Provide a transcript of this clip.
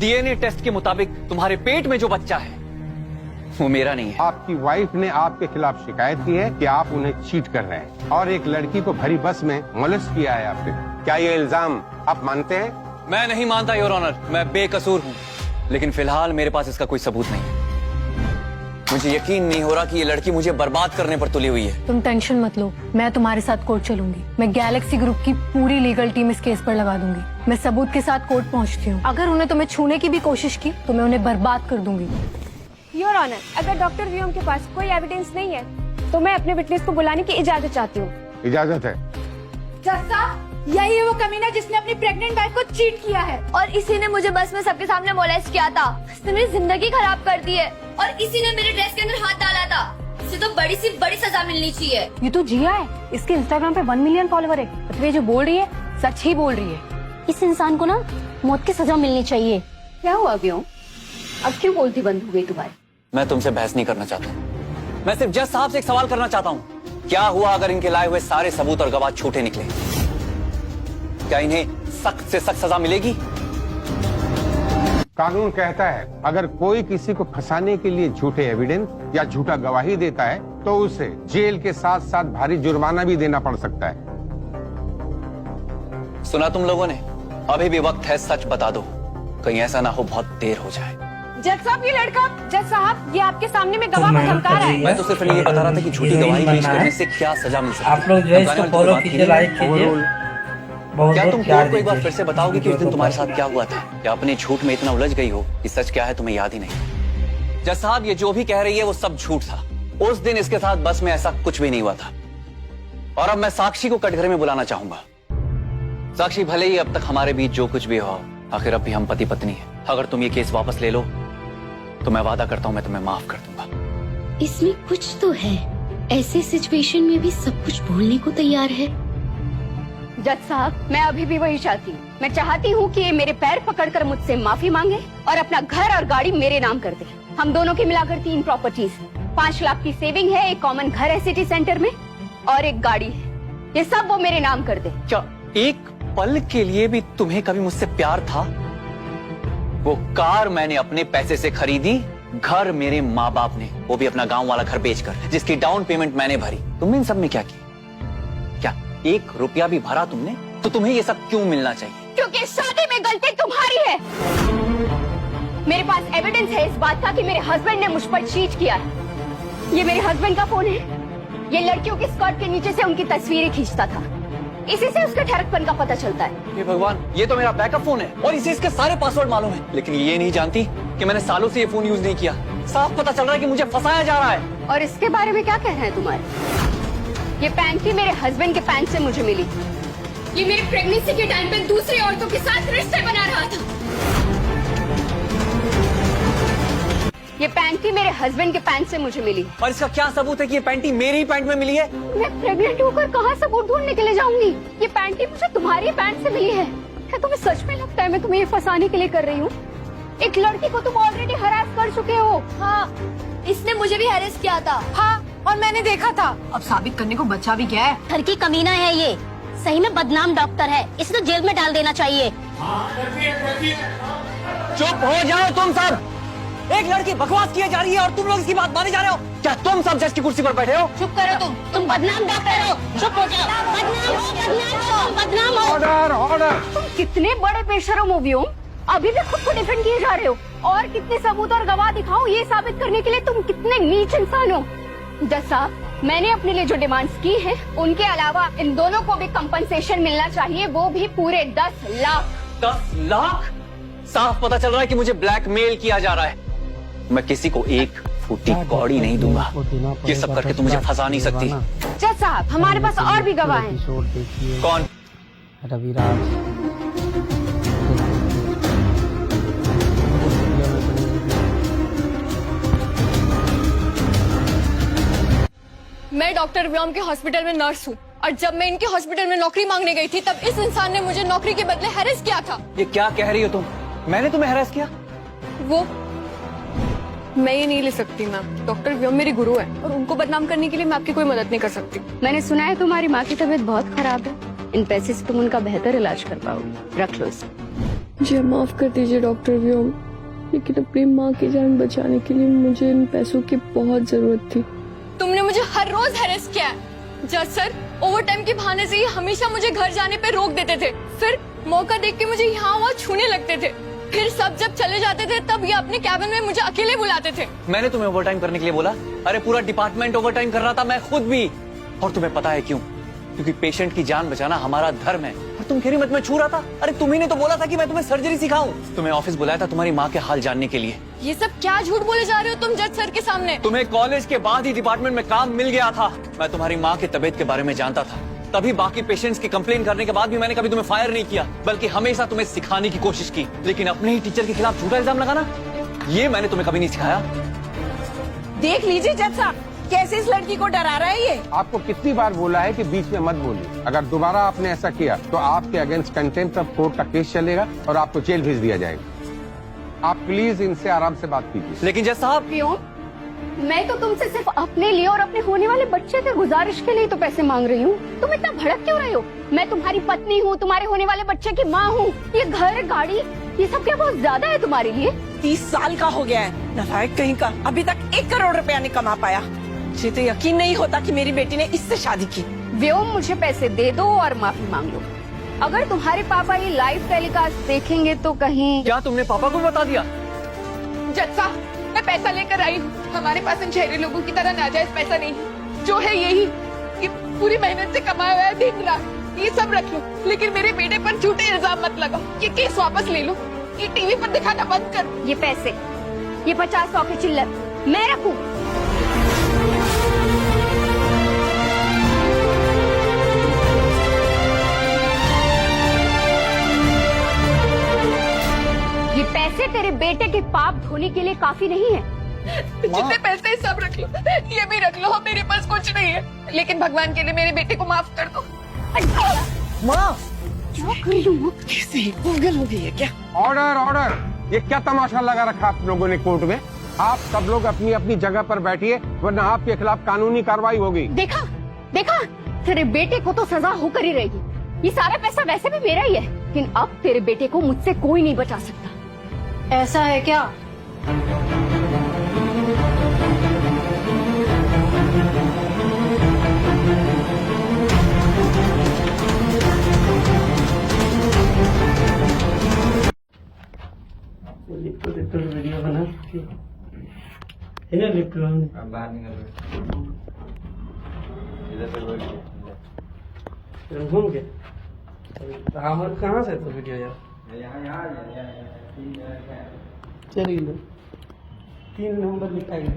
DNA test के मुताबिक तुम्हारे पेट में जो बच्चा है वो मेरा नहीं है। आपकी वाइफ ने आपके खिलाफ शिकायत की है कि आप उन्हें चीट कर रहे हैं और एक लड़की को भरी बस में मोलेस्ट किया है आपने। क्या ये इल्जाम आप मानते हैं? मैं नहीं मानता योर ऑनर, मैं बेकसूर हूँ, लेकिन फिलहाल मेरे पास इसका कोई सबूत नहीं है। मुझे यकीन नहीं हो रहा कि ये लड़की मुझे बर्बाद करने पर तुली हुई है। तुम टेंशन मत लो, मैं तुम्हारे साथ कोर्ट चलूंगी। मैं गैलेक्सी ग्रुप की पूरी लीगल टीम इस केस पर लगा दूंगी। मैं सबूत के साथ कोर्ट पहुंचती हूँ। अगर उन्हें तुम्हें छूने की भी कोशिश की तो मैं उन्हें बर्बाद कर दूंगी। योर ऑनर, अगर डॉक्टर व्योम के पास कोई एविडेंस नहीं है तो मैं अपने विटनेस को बुलाने की इजाजत चाहती हूँ। इजाजत है। जज साहब, यही है वो कमीना जिसने अपनी प्रेग्नेंट वाइफ को चीट किया है और इसी ने मुझे बस में सबके सामने मोलेस्ट किया था। इसने मेरी जिंदगी खराब कर दी है और इसी ने मेरे ड्रेस के अंदर हाथ डाला था। इसे तो बड़ी सी बड़ी सजा मिलनी चाहिए। ये तो जिया है, इसके इंस्टाग्राम पे 1 मिलियन फॉलोवर है। मतलब ये जो बोल रही है सच ही बोल रही है। इस इंसान को ना मौत की सजा मिलनी चाहिए। क्या हुआ व्योम, अब क्यों बोलती बंद हो गई तुम्हारी? मैं तुमसे बहस नहीं करना चाहता, मैं सिर्फ जज साहब से एक सवाल करना चाहता हूँ। क्या हुआ अगर इनके लाए हुए सारे सबूत और गवाह झूठे निकले? क्या इन्हें सख्त से सख्त सजा मिलेगी? कानून कहता है अगर कोई किसी को फंसाने के लिए झूठे एविडेंस या झूठा गवाही देता है तो उसे जेल के साथ साथ भारी जुर्माना भी देना पड़ सकता है। सुना तुम लोगों ने? अभी भी वक्त है, सच बता दो, कहीं ऐसा ना हो बहुत देर हो जाए। जज साहब, ये लड़का, जज साहब, ये आपके सामने में गवाह को धमका रहा है। मैं तो सिर्फ ये बता रहा था कि झूठी गवाही पेश करने से क्या सजा मिल सकती है। आप लोग जो है इसको फॉलो कीजिए, लाइक कीजिए। क्या तुम कोर्ट को एक बार फिर से बताओगे कि उस दिन तुम्हारे साथ क्या हुआ था? या अपने झूठ में इतना उलझ गई हो कि सच क्या है तुम्हें याद ही नहीं? जज साहब, ये जो भी कह रही है वो सब झूठ था। उस दिन इसके साथ बस में ऐसा कुछ भी नहीं हुआ था। और अब मैं साक्षी को कटघरे में बुलाना चाहूंगा। साक्षी, भले ही अब तक हमारे बीच जो कुछ भी हो, आखिर अब भी हम पति पत्नी हैं। अगर तुम ये केस वापस ले लो तो मैं वादा करता हूँ मैं तुम्हें माफ कर दूंगा। इसमें कुछ तो है, ऐसे सिचुएशन में भी सब कुछ भूलने को तैयार है। जज साहब, मैं अभी भी वही चाहती हूँ। मैं चाहती हूँ कि ये मेरे पैर पकड़कर मुझसे माफी मांगे और अपना घर और गाड़ी मेरे नाम कर दे। हम दोनों की मिलाकर 3 प्रॉपर्टीज, 5 लाख की सेविंग है, एक कॉमन घर है सिटी सेंटर में और एक गाड़ी है। ये सब वो मेरे नाम कर दे। क्या एक पल के लिए भी तुम्हें कभी मुझसे प्यार था? वो कार मैंने अपने पैसे से खरीदी, घर मेरे माँ बाप ने, वो भी अपना गांव वाला घर बेचकर, जिसकी डाउन पेमेंट मैंने भरी। तुमने इन सब में क्या किया? क्या 1 रुपया भी भरा तुमने? तो तुम्हें ये सब क्यों मिलना चाहिए? क्योंकि शादी में गलती तुम्हारी है। मेरे पास एविडेंस है इस बात का कि मेरे हस्बैंड ने मुझ पर चीट किया है। ये मेरे हस्बैंड का फोन है। ये लड़कियों के स्कर्ट के नीचे से उनकी तस्वीरें खींचता था। इसी से उसके ठहरकपन का पता चलता है। हे भगवान, ये तो मेरा बैकअप फोन है और इसे इसके सारे पासवर्ड मालूम है, लेकिन ये नहीं जानती कि मैंने सालों से ये फोन यूज नहीं किया। साफ पता चल रहा है कि मुझे फंसाया जा रहा है। और इसके बारे में क्या कह रहे हैं तुम्हारे? ये पैंटी मेरे हस्बैंड के पैंट से मुझे मिली। ये मेरी प्रेगनेंसी के टाइम पे दूसरी औरतों के साथ रिश्ते बना रहा था। ये पैंटी मेरे हस्बैंड के पैंट से मुझे मिली। और इसका क्या सबूत है कि ये पैंटी मेरी ही पैंट में मिली है? मैं प्रेग्नेंट होकर कहाँ सबूत ढूंढने के लिए जाऊंगी? ये पैंटी मुझे तुम्हारी पैंट से मिली है। क्या तुम्हें सच में लगता है मैं तुम्हें ये फंसाने के लिए कर रही हूँ? एक लड़की को तुम ऑलरेडी हरास कर चुके हो। हाँ, इसने मुझे भी हैरेस किया था। हाँ, और मैंने देखा था। अब साबित करने को बच्चा भी क्या है? घर की कमीना है ये, सही में बदनाम डॉक्टर है। इसे तो जेल में डाल देना चाहिए। चुप हो जाओ तुम सब। एक लड़की बकवास किए जा रही है और तुम लोग इसकी बात माने जा रहे हो। क्या तुम सब जज की कुर्सी पर बैठे हो? चुप करो तुम बदनाम डॉक्टर हो। चुप हो जाओ। बदनाम हो। Order, order. तुम कितने बड़े बेशरम हो व्योम, अभी भी खुद को डिफेंड किए जा रहे हो। और कितने सबूत और गवाह दिखाओ ये साबित करने के लिए तुम कितने नीच इंसान हो। जज साहब, मैंने अपने लिए जो डिमांड्स की हैं, उनके अलावा इन दोनों को भी कंपनसेशन मिलना चाहिए, वो भी पूरे 10 लाख। 10 लाख? साफ पता चल रहा है कि मुझे ब्लैकमेल किया जा रहा है। मैं किसी को 1 फुटी कौड़ी नहीं दूंगा। ये सब करके तुम मुझे फंसा नहीं सकती। जज साहब, हमारे पास और भी गवाह हैं। कौन? रविराज। मैं डॉक्टर व्योम के हॉस्पिटल में नर्स हूँ और जब मैं इनके हॉस्पिटल में नौकरी मांगने गई थी तब इस इंसान ने मुझे नौकरी के बदले हैरेस किया था। ये क्या कह रही हो तुम? मैंने तुम्हें हैरेस किया? वो मैं ये नहीं ले सकती मैम। डॉक्टर व्योम मेरे गुरु हैं और उनको बदनाम करने के लिए मैं आपकी कोई मदद नहीं कर सकती। मैंने सुना है तुम्हारी माँ की तबीयत बहुत खराब है। इन पैसे से तुम उनका बेहतर इलाज कर पाओगे। रख लो इसे। मुझे माफ कर दीजिए डॉक्टर व्योम, लेकिन अपनी माँ की जान बचाने के लिए मुझे इन पैसों की बहुत जरूरत थी। तुमने मुझे हर रोज हैरेस किया है। जज सर ओवर टाइम के बहाने से ही हमेशा मुझे घर जाने पे रोक देते थे, फिर मौका देख के मुझे यहाँ वहाँ छूने लगते थे, फिर सब जब चले जाते थे तब ये अपने कैबिन में मुझे अकेले बुलाते थे। मैंने तुम्हें ओवरटाइम करने के लिए बोला? अरे पूरा डिपार्टमेंट ओवरटाइम कर रहा था, मैं खुद भी। और तुम्हें पता है क्यों? क्योंकि पेशेंट की जान बचाना हमारा धर्म है। और तुम खेरी मत में छू रहा था। अरे तुम्ही ने तो बोला था कि मैं तुम्हें सर्जरी सिखाऊं। तुम्हें ऑफिस बुलाया था तुम्हारी माँ के हाल जानने के लिए। ये सब क्या झूठ बोले जा रहे हो तुम जज सर के सामने? तुम्हें कॉलेज के बाद ही डिपार्टमेंट में काम मिल गया था। मैं तुम्हारी माँ की तबीयत के बारे में जानता था, तभी बाकी पेशेंट्स की कंप्लेन करने के बाद भी मैंने कभी तुम्हें फायर नहीं किया, बल्कि हमेशा तुम्हें सिखाने की कोशिश की। लेकिन अपने ही टीचर के खिलाफ झूठा इल्जाम लगाना, ये मैंने तुम्हें कभी नहीं सिखाया। देख लीजिए जज साहब कैसे इस लड़की को डरा रहा है ये। आपको कितनी बार बोला है कि बीच में मत बोलिए। अगर दोबारा आपने ऐसा किया तो आपके अगेंस्ट कंटेम्प्ट ऑफ कोर्ट का केस चलेगा और आपको जेल भेज दिया जाएगा। आप प्लीज इनसे आराम से बात कीजिए। लेकिन जज साहब, क्यों? मैं तो तुमसे सिर्फ अपने लिए और अपने होने वाले बच्चे के गुजारिश के लिए तो पैसे मांग रही हूँ। तुम इतना भड़क क्यों रहे हो? मैं तुम्हारी पत्नी हूँ, तुम्हारे होने वाले बच्चे की माँ हूँ। ये घर गाड़ी ये सब क्या बहुत ज्यादा है तुम्हारे लिए? 30 साल का हो गया है, नालायक कहीं का, अभी तक 1 करोड़ रुपया नहीं कमा पाया। मुझे तो यकीन नहीं होता कि मेरी बेटी ने इससे शादी की। व्योम मुझे पैसे दे दो और माफी मांग लो। अगर तुम्हारे पापा ये लाइव टेलीकास्ट देखेंगे तो कहीं। क्या तुमने पापा को बता दिया? जज साहब मैं पैसा लेकर आई हूँ, हमारे पास इन शहरी लोगों की तरह नाजायज पैसा नहीं है। जो है यही कि पूरी मेहनत से कमाया हुआ है दिन रात, ये सब रख लो, लेकिन मेरे बेटे पर झूठे इल्जाम मत लगाओ। ये केस वापस ले लो, ये टीवी पर दिखाना बंद कर। ये पैसे, ये 50-100 की चिल्लर मैं रखूं? ये पैसे तेरे बेटे के पाप धोने के लिए काफी नहीं है। जितने पैसे हैं सब रख लो, ये भी रख लो, मेरे पास कुछ नहीं है, लेकिन भगवान के लिए मेरे बेटे को माफ कर दो। माँ क्या कर रही हूँ? कैसे पागल हो गई है क्या? ऑर्डर ऑर्डर, ये क्या तमाशा लगा रखा आप लोगों ने कोर्ट में? आप सब लोग अपनी अपनी जगह पर बैठिए, वरना आपके खिलाफ कानूनी कार्रवाई होगी। देखा देखा, तेरे बेटे को तो सजा होकर ही रहेगी। ये सारा पैसा वैसे भी मेरा ही है, लेकिन अब तेरे बेटे को मुझसे कोई नहीं बचा सकता। ऐसा है क्या? लिप वीडियो बना इन्हें लिप बाहर निकल घूम के हमारे कहाँ से तो वीडियो यार चलिए 3 नंबर लिखा गया।